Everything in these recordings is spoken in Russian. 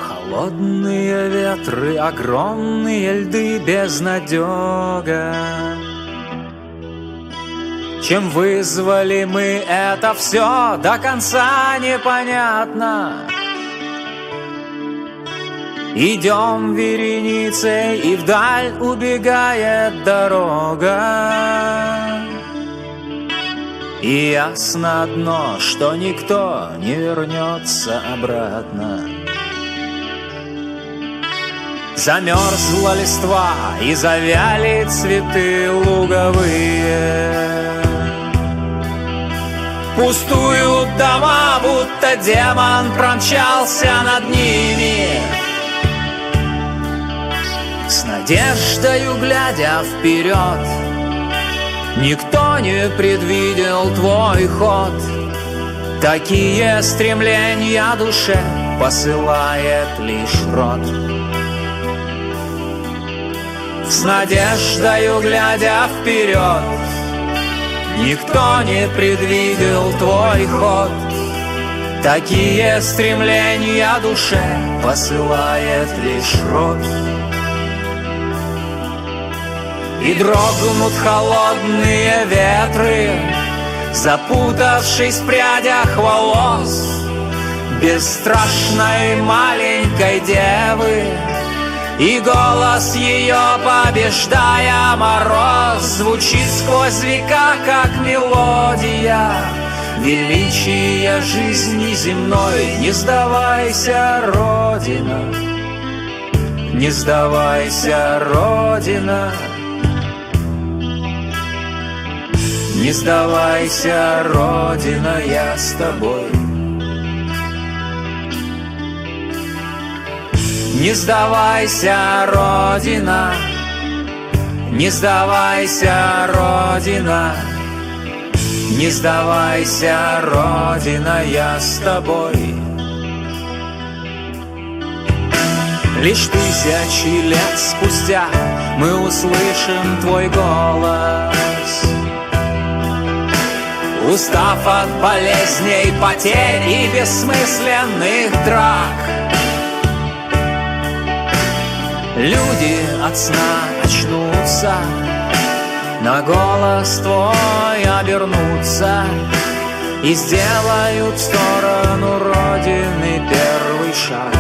Холодные ветры, огромные льды, безнадега. Чем вызвали мы это все, до конца непонятно. Идем вереницей, и вдаль убегает дорога. И ясно одно, что никто не вернется обратно. Замерзла листва и завяли цветы луговые. Пустуют дома, будто демон промчался над ними. С надеждою глядя вперед, никто не предвидел твой ход. Такие стремления душе посылает лишь род. С надеждою глядя вперед, никто не предвидел твой ход. Такие стремления душе посылает лишь род. И дрогнут холодные ветры, запутавшись в прядях волос бесстрашной маленькой девы. И голос ее, побеждая мороз, звучит сквозь века, как мелодия величия жизни земной. Не сдавайся, Родина, не сдавайся, Родина. Не сдавайся, Родина, я с тобой. Не сдавайся, Родина, не сдавайся, Родина. Не сдавайся, Родина, я с тобой. Лишь тысячи лет спустя мы услышим твой голос. Устав от болезней, потерь и бессмысленных драк, люди от сна очнутся, на голос твой обернутся и сделают в сторону Родины первый шаг.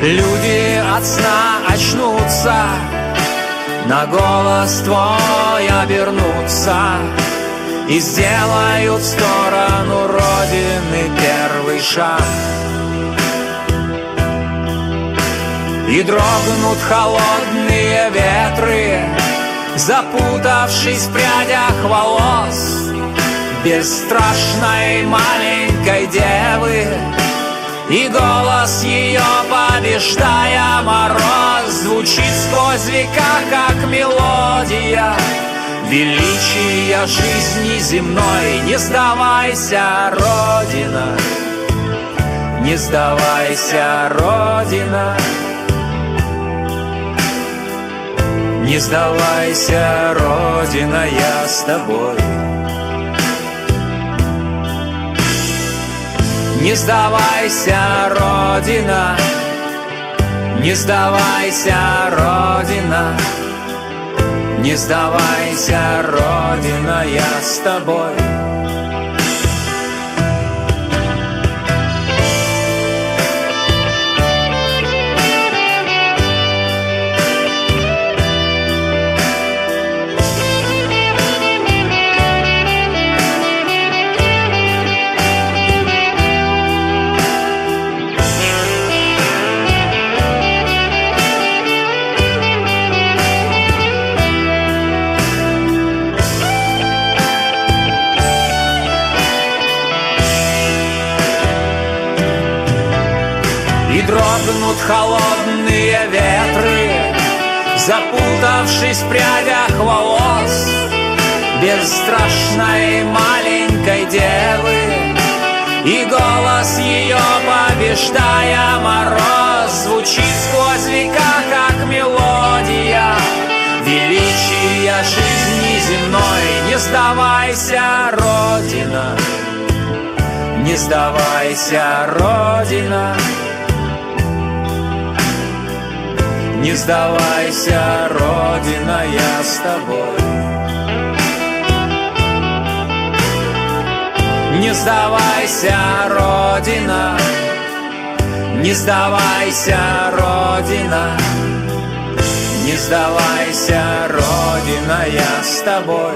Люди от сна очнутся, на голос твой обернутся и сделают в сторону Родины первый шаг. И дрогнут холодные ветры, запутавшись в прядях волос бесстрашной маленькой девы. И голос ее, побеждая мороз, звучит сквозь века, как мелодия величия жизни земной. Не сдавайся, Родина, не сдавайся, Родина. Не сдавайся, Родина, я с тобой. Не сдавайся, Родина, не сдавайся, Родина. Не сдавайся, Родина, я с тобой. Дрогнут холодные ветры, запутавшись в прядях волос бесстрашной маленькой девы. И голос ее, побеждая мороз, звучит сквозь века, как мелодия величия жизни земной. Не сдавайся, Родина, Не сдавайся, Родина, не сдавайся, Родина, я с тобой. Не сдавайся, Родина, не сдавайся, Родина, не сдавайся, Родина, я с тобой.